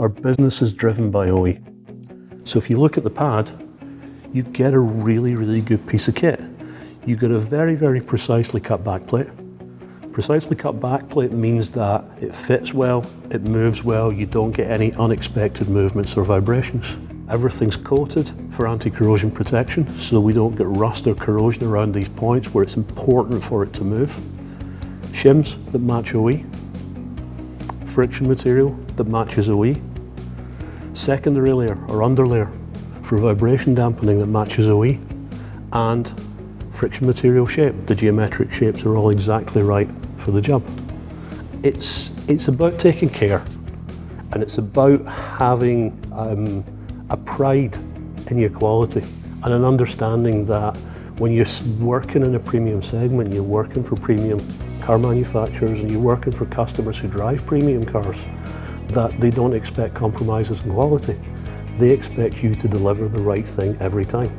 Our business is driven by OE. So if you look at the pad, you get a really, really good piece of kit. You get a very, very precisely cut backplate. Precisely cut backplate means that it fits well, it moves well, you don't get any unexpected movements or vibrations. Everything's coated for anti-corrosion protection, so we don't get rust or corrosion around these points where it's important for it to move. Shims that match OE. Friction material that matches OE. Secondary layer or underlayer for vibration dampening that matches OE. And friction material shape. The geometric shapes are all exactly right for the job. It's about taking care, and it's about having a pride in your quality and an understanding that when you're working in a premium segment, you're working for premium car manufacturers and you're working for customers who drive premium cars, that they don't expect compromises in quality. They expect you to deliver the right thing every time.